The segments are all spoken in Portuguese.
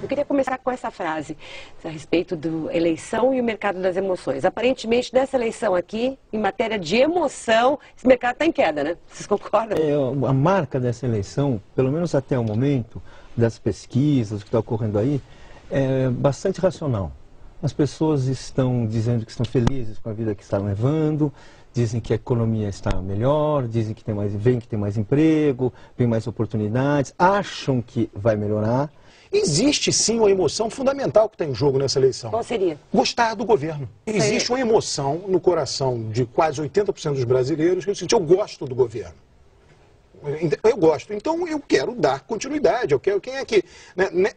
Eu queria começar com essa frase a respeito da eleição e o mercado das emoções. Aparentemente, nessa eleição aqui, em matéria de emoção, esse mercado está em queda, né? Vocês concordam? A marca dessa eleição, pelo menos até o momento, das pesquisas, o que está ocorrendo aí, é bastante racional. As pessoas estão dizendo que estão felizes com a vida que estão levando, dizem que a economia está melhor, dizem que veem que tem mais emprego, vem mais oportunidades, acham que vai melhorar. Existe sim uma emoção fundamental que está em jogo nessa eleição. Qual seria? Gostar do governo. Existe uma emoção no coração de quase 80% dos brasileiros que é o seguinte: eu gosto do governo. Eu gosto, então eu quero dar continuidade, eu quero quem é que...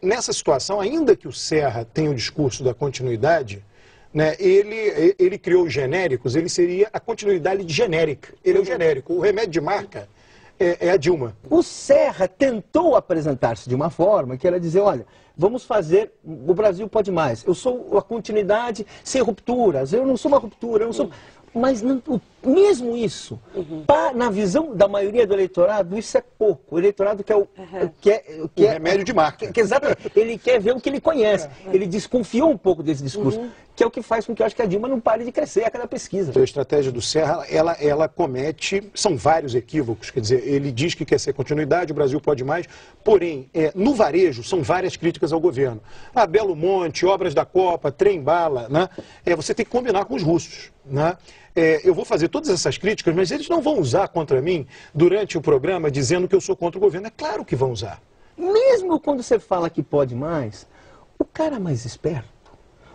Nessa situação, ainda que o Serra tenha o discurso da continuidade, né, ele criou os genéricos, ele seria a continuidade genérica. Ele é o genérico, o remédio de marca é a Dilma. O Serra tentou apresentar-se de uma forma que era dizer, olha, vamos fazer, o Brasil pode mais, eu sou a continuidade sem rupturas, eu não sou uma ruptura, eu não sou... Mas não, mesmo isso, na visão da maioria do eleitorado, isso é pouco. O eleitorado quer o remédio de marca. Exatamente. Ele quer ver o que ele conhece. Ele desconfiou um pouco desse discurso, que é o que faz com que eu acho que a Dilma não pare de crescer a cada pesquisa. A estratégia do Serra, ela comete, são vários equívocos, quer dizer, ele diz que quer ser continuidade, o Brasil pode mais, porém, no varejo, são várias críticas ao governo. Belo Monte, obras da Copa, trem-bala, né? Você tem que combinar com os russos, né? Eu vou fazer todas essas críticas, mas eles não vão usar contra mim durante o programa dizendo que eu sou contra o governo. É claro que vão usar. Mesmo quando você fala que pode mais, o cara mais esperto,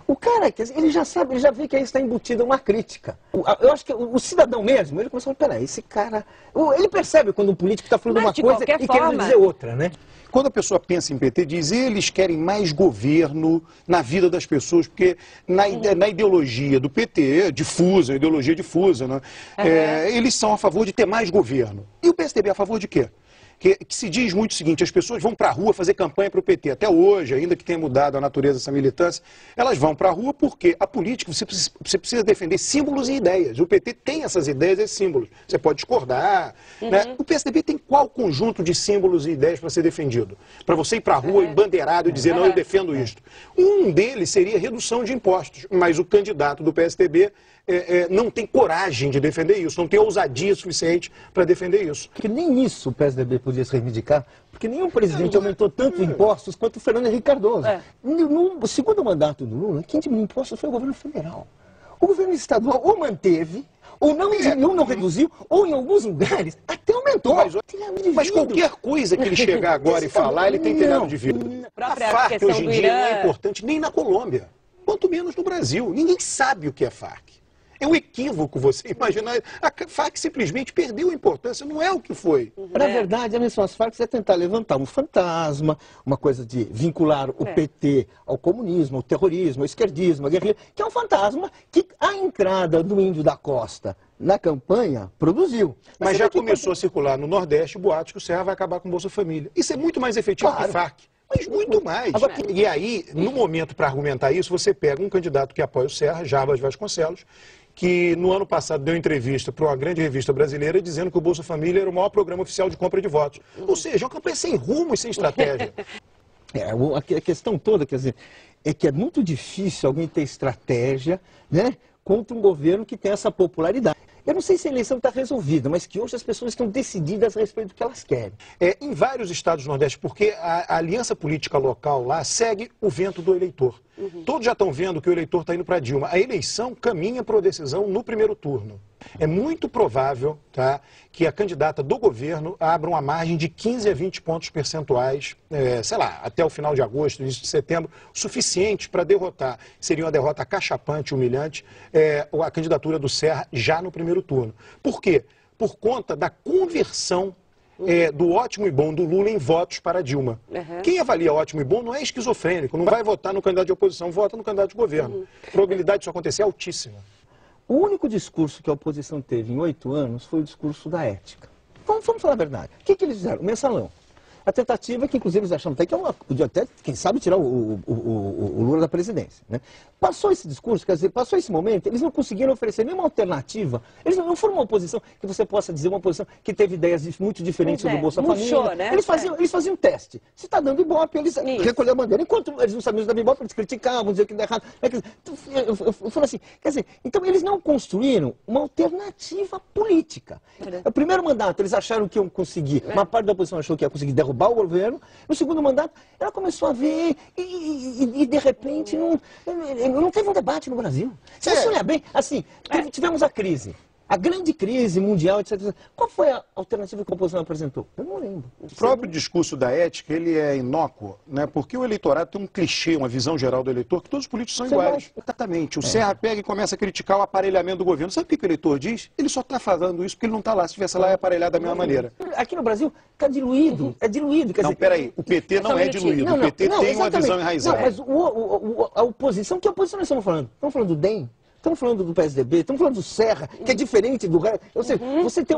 o cara, ele já sabe, ele já vê que aí está embutida uma crítica. Eu acho que o cidadão mesmo, ele começa a falar, peraí, esse cara... Ele percebe quando um político está falando uma coisa e querendo dizer outra, né? Quando a pessoa pensa em PT, diz eles querem mais governo na vida das pessoas, porque na ideologia do PT, difusa, ideologia difusa, né? Eles são a favor de ter mais governo. E o PSDB é a favor de quê? Que se diz muito o seguinte, as pessoas vão para a rua fazer campanha para o PT. Até hoje, ainda que tenha mudado a natureza dessa militância, elas vão para a rua porque a política, você precisa defender símbolos e ideias. O PT tem essas ideias e esses símbolos. Você pode discordar. Né? O PSDB tem qual conjunto de símbolos e ideias para ser defendido? Para você ir para a rua embandeirado e dizer, não, eu defendo isto. Um deles seria redução de impostos, mas o candidato do PSDB não tem coragem de defender isso, não tem ousadia suficiente para defender isso. Porque nem isso o PSDB podia se reivindicar, porque nenhum presidente aumentou tanto impostos quanto o Fernando Henrique Cardoso. No segundo mandato do Lula, quem diminuiu impostos foi o governo federal. O governo estadual ou manteve, ou não reduziu, ou em alguns lugares até aumentou. Mas qualquer coisa que ele chegar agora e falar, ele tem telhado de vidro. A Farc hoje em dia não é importante nem na Colômbia, quanto menos no Brasil. Ninguém sabe o que é Farc. É um equívoco você imaginar. A Farc simplesmente perdeu a importância, não é o que foi. Na verdade, a missão das Farc é tentar levantar um fantasma, uma coisa de vincular o PT ao comunismo, ao terrorismo, ao esquerdismo, à guerrilha, que é um fantasma que a entrada do Índio da Costa na campanha produziu. Mas já começou a circular no Nordeste boatos que o Serra vai acabar com o Bolsa Família. Isso é muito mais efetivo que a Farc. Mas muito mais. E aí, no momento para argumentar isso, você pega um candidato que apoia o Serra, Jarbas Vasconcelos, que no ano passado deu entrevista para uma grande revista brasileira dizendo que o Bolsa Família era o maior programa oficial de compra de votos. Ou seja, é uma campanha sem rumo e sem estratégia. A questão toda, quer dizer, é que é muito difícil alguém ter estratégia, né, contra um governo que tem essa popularidade. Eu não sei se a eleição está resolvida, mas que hoje as pessoas estão decididas a respeito do que elas querem. Em vários estados do Nordeste, porque a aliança política local lá segue o vento do eleitor. Todos já estão vendo que o eleitor está indo para Dilma. A eleição caminha para a decisão no primeiro turno. É muito provável, tá, que a candidata do governo abra uma margem de 15 a 20 pontos percentuais, sei lá, até o final de agosto, início de setembro, suficiente para derrotar. Seria uma derrota cachapante, humilhante, a candidatura do Serra já no primeiro turno. Por quê? Por conta da conversão do ótimo e bom do Lula em votos para Dilma. Quem avalia ótimo e bom não é esquizofrênico, não vai votar no candidato de oposição, vota no candidato de governo. A probabilidade disso acontecer é altíssima. O único discurso que a oposição teve em 8 anos foi o discurso da ética. Vamos falar a verdade. O que eles fizeram? O mensalão. A tentativa que, inclusive, eles acham até que podia até, quem sabe, tirar o Lula da presidência. Né? Passou esse discurso, quer dizer, passou esse momento, eles não conseguiram oferecer nenhuma alternativa. Eles não foram uma oposição que você possa dizer uma oposição que teve ideias muito diferentes do Bolsa Família. Né? Eles faziam um teste. Se está dando Ibope, eles recolheram a bandeira. Enquanto eles não sabiam dar Ibope, eles criticavam, diziam que não é errado. Eu falo assim, quer dizer, então eles não construíram uma alternativa política. No primeiro mandato, eles acharam que iam conseguir, uma parte da oposição achou que ia conseguir derrubar o governo. No segundo mandato, ela começou a ver e de repente, não teve um debate no Brasil. Se você olhar bem, assim, tivemos a crise. A grande crise mundial, etc. Qual foi a alternativa que a oposição apresentou? Eu não lembro. O próprio discurso da ética, ele é inócuo, né? Porque o eleitorado tem um clichê, uma visão geral do eleitor, que todos os políticos são iguais. Exatamente. O Serra pega e começa a criticar o aparelhamento do governo. Sabe o que o eleitor diz? Ele só está falando isso porque ele não está lá. Se estivesse lá, ia aparelhar da mesma maneira. Aqui no Brasil, está diluído. É diluído. Quer dizer, peraí. O PT não é diluído. O PT tem uma visão enraizada. Não, mas a oposição, que oposição nós estamos falando? Estamos falando do DEM? Estamos falando do PSDB, estamos falando do Serra, que é diferente do resto. Ou seja, você tem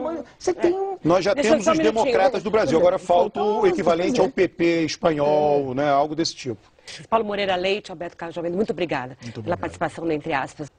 um... Nós já temos os democratas do Brasil, agora falta o equivalente ao PP espanhol, né, algo desse tipo. Paulo Moreira Leite, Alberto Carlos Jovem, muito obrigada pela participação no Entre Aspas.